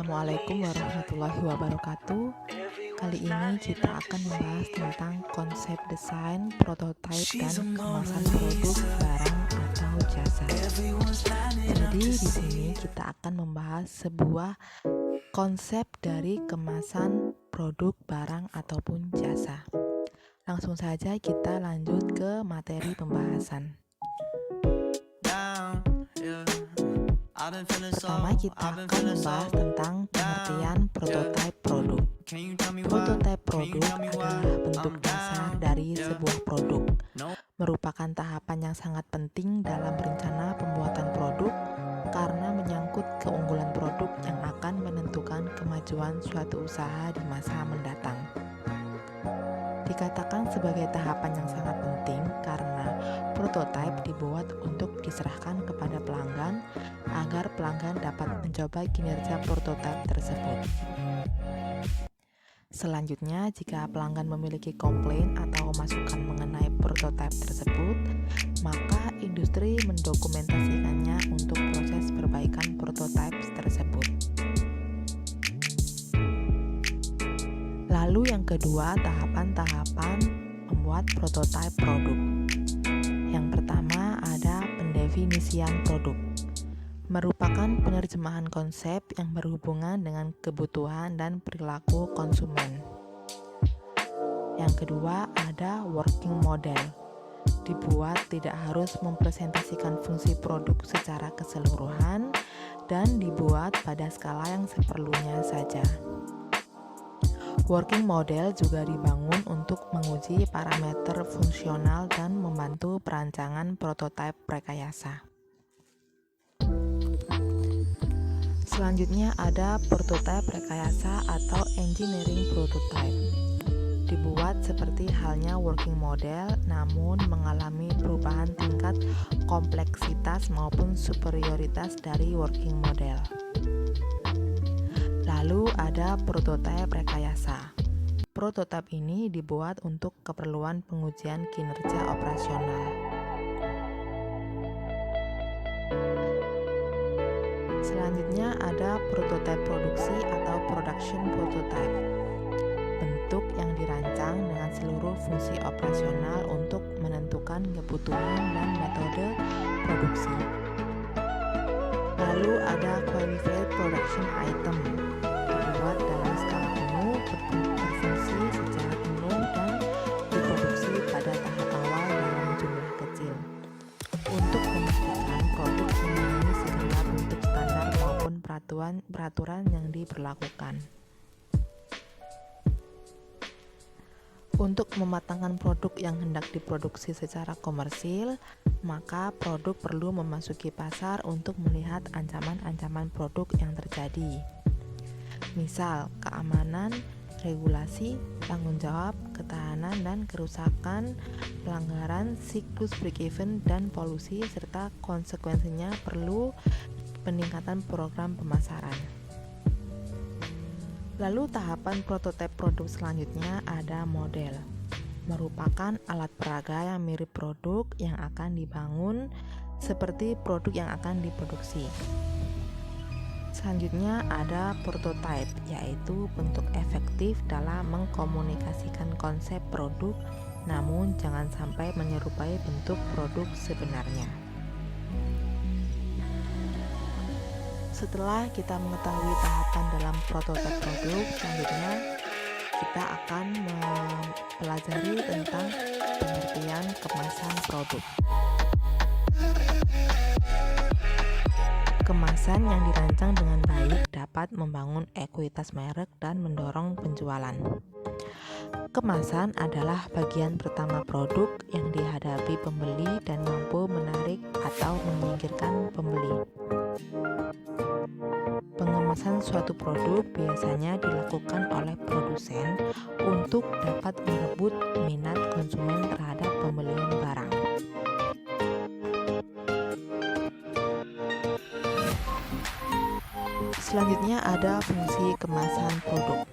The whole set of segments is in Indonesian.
Assalamualaikum warahmatullahi wabarakatuh. Kali ini kita akan membahas tentang konsep desain, prototipe, dan kemasan produk, barang, atau jasa. Jadi di sini kita akan membahas sebuah konsep dari kemasan produk, barang, ataupun jasa. Langsung saja kita lanjut ke materi pembahasan. Pertama kita akan membahas tentang pengertian prototipe produk. Prototipe produk adalah bentuk dasar dari sebuah produk, merupakan tahapan yang sangat penting dalam rencana pembuatan produk karena menyangkut keunggulan produk yang akan menentukan kemajuan suatu usaha di masa mendatang. Dikatakan sebagai tahapan yang sangat penting karena prototipe dibuat untuk diserahkan kepada pelanggan agar pelanggan dapat mencoba kinerja prototipe tersebut. Selanjutnya, jika pelanggan memiliki komplain atau masukan mengenai prototipe tersebut, maka industri mendokumentasikannya untuk proses perbaikan prototipe tersebut. Lalu yang kedua, tahapan-tahapan membuat prototipe produk. Yang pertama ada pendefinisian produk. Merupakan penerjemahan konsep yang berhubungan dengan kebutuhan dan perilaku konsumen. Yang kedua ada working model. Dibuat tidak harus mempresentasikan fungsi produk secara keseluruhan dan dibuat pada skala yang seperlunya saja. Working model juga dibangun untuk menguji parameter fungsional dan membantu perancangan prototipe rekayasa. Selanjutnya ada prototipe rekayasa atau engineering prototype. Dibuat seperti halnya working model, namun mengalami perubahan tingkat kompleksitas maupun superioritas dari working model. Lalu ada prototipe rekayasa. Prototipe ini dibuat untuk keperluan pengujian kinerja operasional. Selanjutnya ada prototipe produksi atau production prototype. Bentuk yang dirancang dengan seluruh fungsi operasional untuk menentukan kebutuhan dan metode produksi. Lalu ada qualified production item. Dibuat dalam skala penuh, berfungsi secara penuh dan diproduksi pada tahap awal dalam jumlah kecil. Untuk memastikan produk memenuhi segala bentuk standar maupun peraturan yang diberlakukan. Untuk mematangkan produk yang hendak diproduksi secara komersil, maka produk perlu memasuki pasar untuk melihat ancaman-ancaman produk yang terjadi. Misal, keamanan, regulasi, tanggung jawab, ketahanan dan kerusakan, pelanggaran, siklus break-even, dan polusi, serta konsekuensinya perlu peningkatan program pemasaran. Lalu tahapan prototipe produk selanjutnya ada model. Merupakan alat peraga yang mirip produk yang akan dibangun seperti produk yang akan diproduksi. Selanjutnya ada prototype, yaitu bentuk efektif dalam mengkomunikasikan konsep produk, namun jangan sampai menyerupai bentuk produk sebenarnya. Setelah kita mengetahui tahapan dalam prototipe produk, selanjutnya kita akan mempelajari tentang pengertian kemasan produk. Kemasan yang dirancang dengan baik dapat membangun ekuitas merek dan mendorong penjualan. Kemasan adalah bagian pertama produk yang dihadapi pembeli dan mampu menarik atau menyingkirkan pembeli. Pengemasan suatu produk biasanya dilakukan oleh produsen untuk dapat merebut minat konsumen terhadap pembelian barang. Selanjutnya ada fungsi kemasan produk.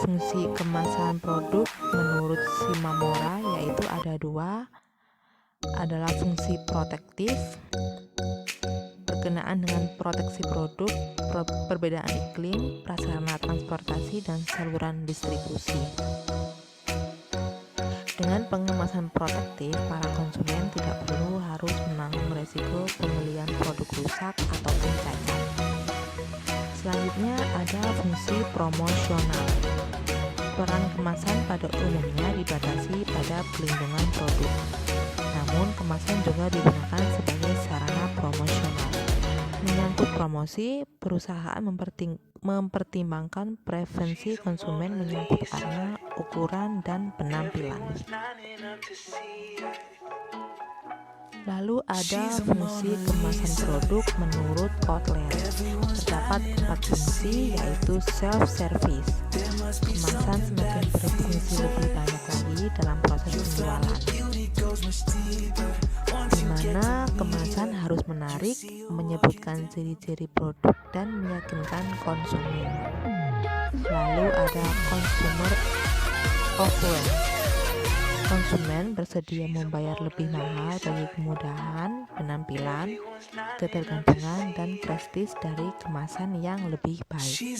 Fungsi kemasan produk menurut Shimamura yaitu ada dua, adalah fungsi protektif. berkenaan dengan proteksi produk, perbedaan iklim, prasarana transportasi, dan saluran distribusi. Dengan pengemasan protektif, para konsumen tidak perlu harus menanggung resiko pembelian produk rusak ataupun cacat. Selanjutnya ada fungsi promosional. Peran kemasan pada umumnya dibatasi pada pelindungan produk. Namun, kemasan juga digunakan sebagai sarana promosional. Menyangkut promosi, perusahaan mempertimbangkan preferensi konsumen menyangkut warna, ukuran, dan penampilan. Lalu ada fungsi kemasan produk menurut Kotler. Terdapat 4 fungsi, yaitu self-service. Kemasan semakin berfungsi lebih banyak lagi dalam proses penjualan, di mana kemasan harus menarik, menyebutkan ciri-ciri produk, dan meyakinkan konsumen. Lalu ada consumer affluence. Konsumen bersedia membayar lebih mahal bagi kemudahan, penampilan, ketergantungan, dan prestis dari kemasan yang lebih baik.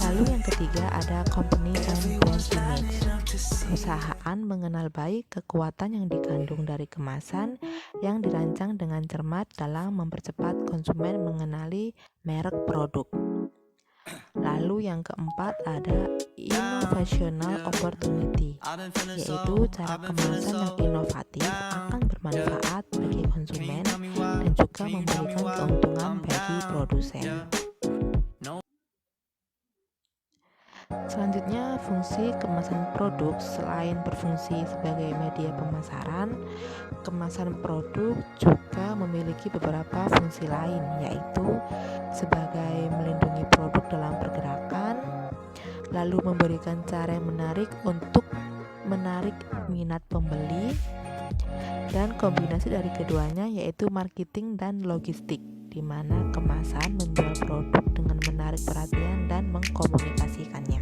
Lalu yang ketiga ada company and brand image. Perusahaan mengenal baik kekuatan yang dikandung dari kemasan yang dirancang dengan cermat dalam mempercepat konsumen mengenali merek produk. Lalu yang keempat ada innovational opportunity, yaitu cara kemasan yang inovatif akan bermanfaat bagi konsumen dan juga memberikan keuntungan bagi produsen. Selanjutnya, fungsi kemasan produk. Selain berfungsi sebagai media pemasaran, kemasan produk juga memiliki beberapa fungsi lain, yaitu sebagai melindungi produk dalam pergerakan, lalu memberikan cara yang menarik untuk menarik minat pembeli, dan kombinasi dari keduanya yaitu marketing dan logistik, di mana kemasan menjual produk dengan menarik perhatian dan mengkomunikasikannya.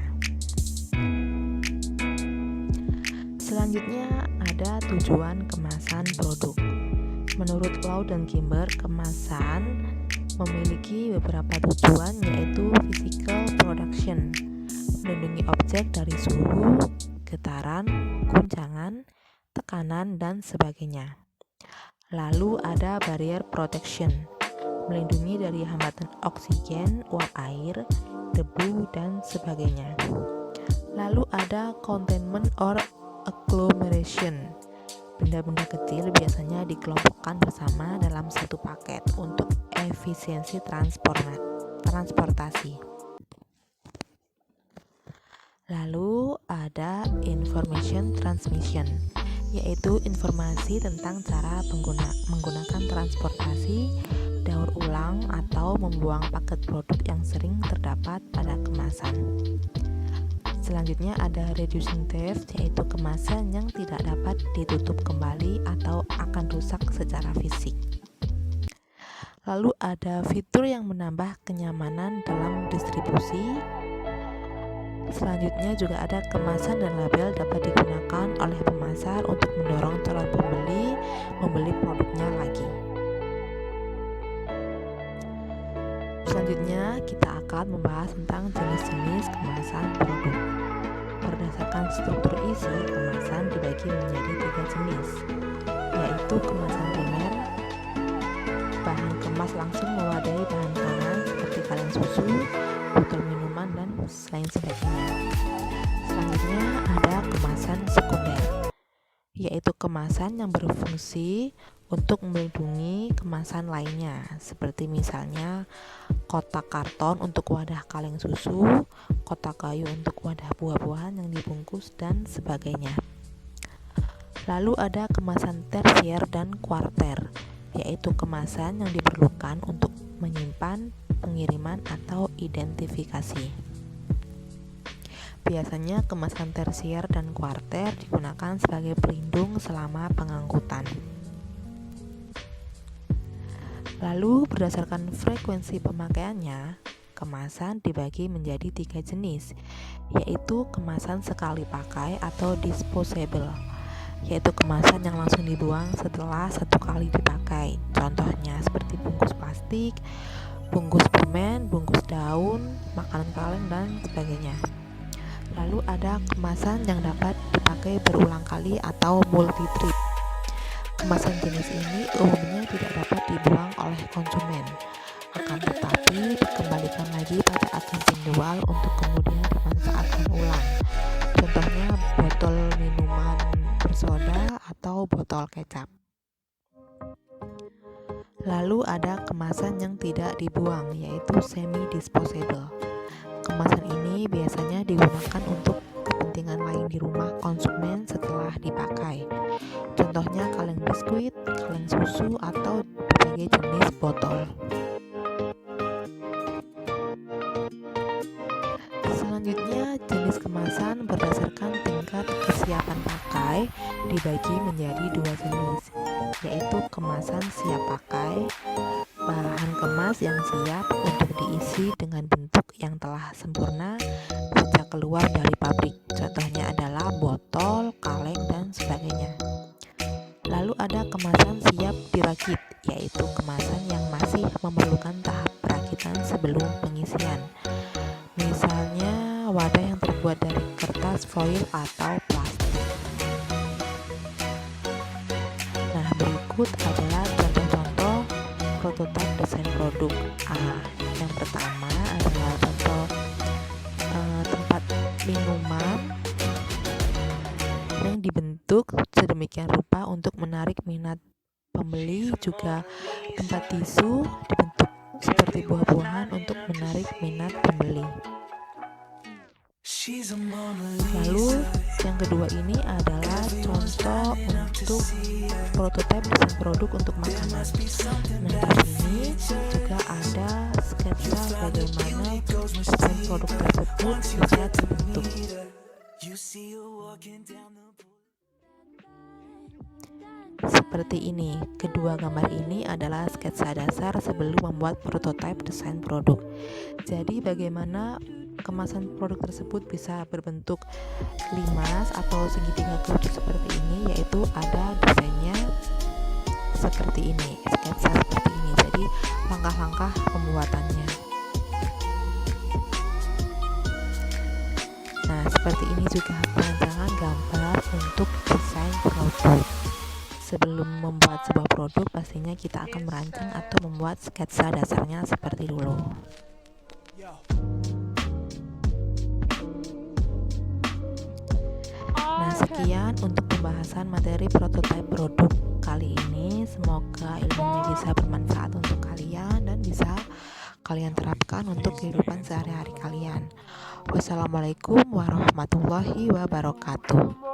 Selanjutnya ada tujuan kemasan produk. Menurut Lau dan Kimber, kemasan memiliki beberapa tujuan, yaitu physical production, melindungi objek dari suhu, getaran, guncangan, tekanan, dan sebagainya. Lalu ada barrier protection, melindungi dari hambatan oksigen, uap air, debu, dan sebagainya. Lalu ada containment or agglomeration. Benda-benda kecil biasanya dikelompokkan bersama dalam satu paket untuk efisiensi transportasi. Lalu ada information transmission, yaitu informasi tentang cara menggunakan transportasi, daur ulang, atau membuang paket produk yang sering terdapat pada kemasan. Selanjutnya ada reducing theft, yaitu kemasan yang tidak dapat ditutup kembali atau akan rusak secara fisik. Lalu ada fitur yang menambah kenyamanan dalam distribusi. Selanjutnya juga ada kemasan dan label dapat digunakan oleh pemasar untuk mendorong calon pembeli membeli produknya lagi. Selanjutnya kita akan membahas tentang jenis-jenis kemasan produk. Berdasarkan struktur isi, kemasan dibagi menjadi 3 jenis, yaitu kemasan primer, bahan kemas langsung mewadahi bahan pangan seperti kaleng susu, botol minuman, dan lain sebagainya. Selanjutnya ada kemasan sekunder, yaitu kemasan yang berfungsi untuk melindungi kemasan lainnya, seperti misalnya kotak karton untuk wadah kaleng susu, kotak kayu untuk wadah buah-buahan yang dibungkus, dan sebagainya. Lalu ada kemasan tersier dan kuarter, yaitu kemasan yang diperlukan untuk menyimpan, pengiriman, atau identifikasi. Biasanya kemasan tersier dan kuarter digunakan sebagai pelindung selama pengangkutan. Lalu berdasarkan frekuensi pemakaiannya, kemasan dibagi menjadi 3 jenis, yaitu kemasan sekali pakai atau disposable, yaitu kemasan yang langsung dibuang setelah satu kali dipakai. Contohnya seperti bungkus plastik, bungkus permen, bungkus daun, makanan kaleng, dan sebagainya. Lalu ada kemasan yang dapat dipakai berulang kali atau multi-trip. Kemasan jenis ini umumnya tidak dapat dibuang oleh konsumen, akan tetapi dikembalikan lagi pada agen penjual untuk kemudian dimanfaatkan ulang. Contohnya botol minuman bersoda atau botol kecap. Lalu ada kemasan yang tidak dibuang, yaitu semi-disposable. Kemasan ini biasanya digunakan untuk kepentingan lain di rumah konsumen setelah dipakai. Contohnya kaleng biskuit, kaleng susu, atau berbagai jenis botol. Selanjutnya, jenis kemasan berdasarkan tingkat kesiapan pakai dibagi menjadi dua jenis, yaitu kemasan siap pakai, bahan kemas yang siap untuk diisi dengan bentuk yang telah sempurna sejak keluar dari pabrik. Contohnya adalah botol, kaleng, dan sebagainya. Lalu ada kemasan siap dirakit, yaitu kemasan yang masih memerlukan tahap perakitan sebelum pengisian. Misalnya wadah yang terbuat dari kertas foil atau plastik. Nah, berikut adalah contoh-contoh prototipe desain produk. Yang pertama adalah contoh tempat minuman yang dibentuk sedemikian rupa untuk menarik minat pembeli, juga tempat tisu dibentuk seperti buah-buahan untuk menarik minat pembeli. Lalu yang kedua ini adalah contoh untuk prototipe desain produk untuk makanan. Nah, di sini juga ada sketsa bagaimana desain produk tersebut bisa terbentuk. Seperti ini, kedua gambar ini adalah sketsa dasar sebelum membuat prototipe desain produk. Jadi bagaimana kemasan produk tersebut bisa berbentuk limas atau segitiga kerucut seperti ini, yaitu ada desainnya seperti ini, sketsa seperti ini. Jadi langkah-langkah pembuatannya. Nah, seperti ini juga perancangan gambar untuk desain produk. Sebelum membuat sebuah produk, pastinya kita akan merancang atau membuat sketsa dasarnya seperti dulu. Nah, sekian untuk pembahasan materi prototipe produk kali ini. Semoga ilmunya bisa bermanfaat untuk kalian dan bisa kalian terapkan untuk kehidupan sehari-hari kalian. Wassalamualaikum warahmatullahi wabarakatuh.